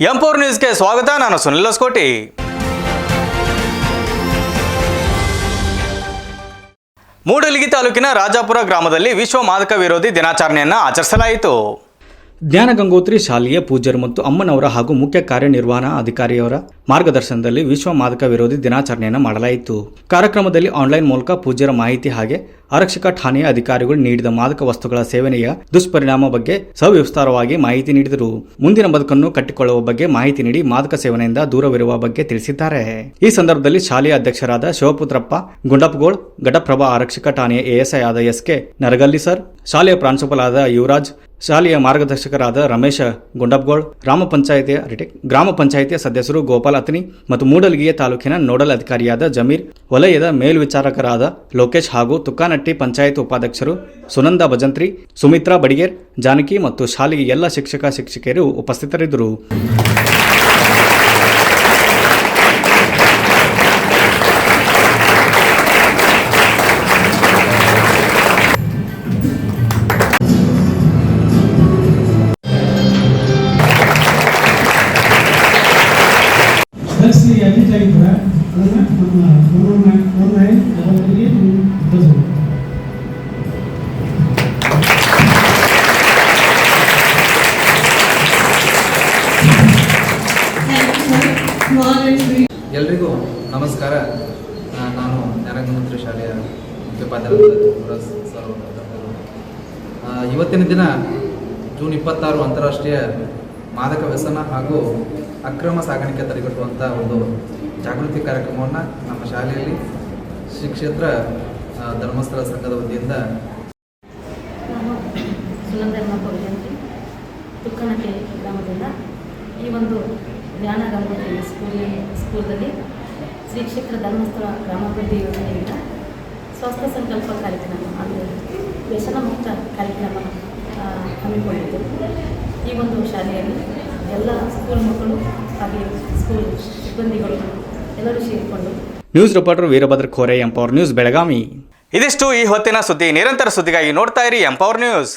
M4 ನ್ಯೂಸ್ಗೆ ಸ್ವಾಗತ. ನಾನು ಸುನಿಲ್ ಹೊಸಕೋಟಿ. ಮೂಡಲಗಿ ತಾಲೂಕಿನ ರಾಜಾಪುರ ಗ್ರಾಮದಲ್ಲಿ ವಿಶ್ವ ಮಾದಕ ವಿರೋಧಿ ದಿನಾಚರಣೆಯನ್ನು ಆಚರಿಸಲಾಯಿತು. ಜ್ಞಾನ ಗಂಗೋತ್ರಿ ಶಾಲೆಯ ಪೂಜ್ಯರು ಮತ್ತು ಅಮ್ಮನವರ ಹಾಗೂ ಮುಖ್ಯ ಕಾರ್ಯನಿರ್ವಹಣಾ ಅಧಿಕಾರಿಯವರ ಮಾರ್ಗದರ್ಶನದಲ್ಲಿ ವಿಶ್ವ ಮಾದಕ ವಿರೋಧಿ ದಿನಾಚರಣೆಯನ್ನು ಮಾಡಲಾಯಿತು. ಕಾರ್ಯಕ್ರಮದಲ್ಲಿ ಆನ್ಲೈನ್ ಮೂಲಕ ಪೂಜ್ಯರ ಮಾಹಿತಿ ಹಾಗೆ ಆರಕ್ಷಕ ಠಾಣೆಯ ಅಧಿಕಾರಿಗಳು ನೀಡಿದ ಮಾದಕ ವಸ್ತುಗಳ ಸೇವನೆಯ ದುಷ್ಪರಿಣಾಮ ಬಗ್ಗೆ ಸವಿಸ್ತಾರವಾಗಿ ಮಾಹಿತಿ ನೀಡಿದರು. ಮುಂದಿನ ಬದುಕನ್ನು ಕಟ್ಟಿಕೊಳ್ಳುವ ಬಗ್ಗೆ ಮಾಹಿತಿ ನೀಡಿ ಮಾದಕ ಸೇವನೆಯಿಂದ ದೂರವಿರುವ ಬಗ್ಗೆ ತಿಳಿಸಿದ್ದಾರೆ. ಈ ಸಂದರ್ಭದಲ್ಲಿ ಶಾಲೆಯ ಅಧ್ಯಕ್ಷರಾದ ಶಿವಪುತ್ರಪ್ಪ ಗುಂಡಪ್ಪಗೋಳ್, ಘಟಪ್ರಭಾ ಆರಕ್ಷಕ ಠಾಣೆಯ ASI ಆದ SK ನರಗಲ್ಲಿ ಸರ್, ಶಾಲೆಯ ಪ್ರಾಂಶುಪಾಲರಾದ ಯುವರಾಜ್, ಶಾಲೆಯ ಮಾರ್ಗದರ್ಶಕರಾದ ರಮೇಶ ಗುಂಡಪ್ಪಗೋಳ್, ಗ್ರಾಮ ಪಂಚಾಯಿತಿಯ ಸದಸ್ಯರು ಗೋಪಾಲ್ ಅತ್ನಿ ಮತ್ತು ಮೂಡಲಗಿಯ ತಾಲೂಕಿನ ನೋಡಲ್ ಅಧಿಕಾರಿಯಾದ ಜಮೀರ್, ವಲಯದ ಮೇಲ್ವಿಚಾರಕರಾದ ಲೋಕೇಶ್ ಹಾಗೂ ತುಕ್ಕಾನಟ್ಟಿ ಪಂಚಾಯತ್ ಉಪಾಧ್ಯಕ್ಷರು ಸುನಂದ ಭಜಂತ್ರಿ, ಸುಮಿತ್ರಾ ಬಡಿಗೇರ್, ಜಾನಕಿ ಮತ್ತು ಶಾಲೆಯ ಎಲ್ಲ ಶಿಕ್ಷಕಿಯರು ಉಪಸ್ಥಿತರಿದ್ದರು. ಎಲ್ರಿಗೂ ನಮಸ್ಕಾರ. ನಾನು ಜ್ಞಾನಗಂಗೋತ್ರಿ ಶಾಲೆಯ ಮುಖ್ಯೋಪಾಧ್ಯಾಯರಾದ ಸರ್. ಇವತ್ತಿನ ದಿನ ಜೂನ್ 26 ಅಂತಾರಾಷ್ಟ್ರೀಯ ಮಾದಕ ವ್ಯಸನ ಹಾಗೂ ಅಕ್ರಮ ಸಾಗಾಣಿಕೆ ತಡೆಗಟ್ಟುವಂಥ ಒಂದು ಜಾಗೃತಿ ಕಾರ್ಯಕ್ರಮವನ್ನು ನಮ್ಮ ಶಾಲೆಯಲ್ಲಿ ಶ್ರೀ ಕ್ಷೇತ್ರ ಧರ್ಮಸ್ಥಳ ಸಂಘದ ವತಿಯಿಂದ ನಾನು ಸುನಂದ ತುಕ್ಕನಟ್ಟಿ ಗ್ರಾಮದಿಂದ ಈ ಒಂದು ಜ್ಞಾನ ಗಂಗೋತ್ರಿ ಸ್ಕೂಲಲ್ಲಿ ಶ್ರೀ ಕ್ಷೇತ್ರ ಧರ್ಮಸ್ಥಳ ಗ್ರಾಮಾಭಿವೃದ್ಧಿ ಯೋಜನೆಯಿಂದ ಸ್ವಾಸ್ಥ್ಯ ಸಂಕಲ್ಪ ಕಾರ್ಯಕ್ರಮ ಅಂದರೆ ವ್ಯಸನ ಮುಕ್ತ ಕಾರ್ಯಕ್ರಮ ಹಮ್ಮಿಕೊಂಡಿದ್ದು. ಈ ಒಂದು ಶಾಲೆಯಲ್ಲಿ ಎಲ್ಲ ಸ್ಕೂಲ್ ಮಕ್ಕಳು ಹಾಗೆ ಸ್ಕೂಲ್ ಸಿಬ್ಬಂದಿಗಳು ಎಲ್ಲರೂ ಸೇರಿಕೊಂಡು. News reporter Veerabhadra Khore, M4 news Belagavi. ಇದಿಷ್ಟು ಈ ಹೊತ್ತಿನ ಸುದ್ದಿ. ನಿರಂತರ ಸುದ್ದಿಗಾಗಿ ನೋಡ್ತಾ ಇರಿ M4 ನ್ಯೂಸ್.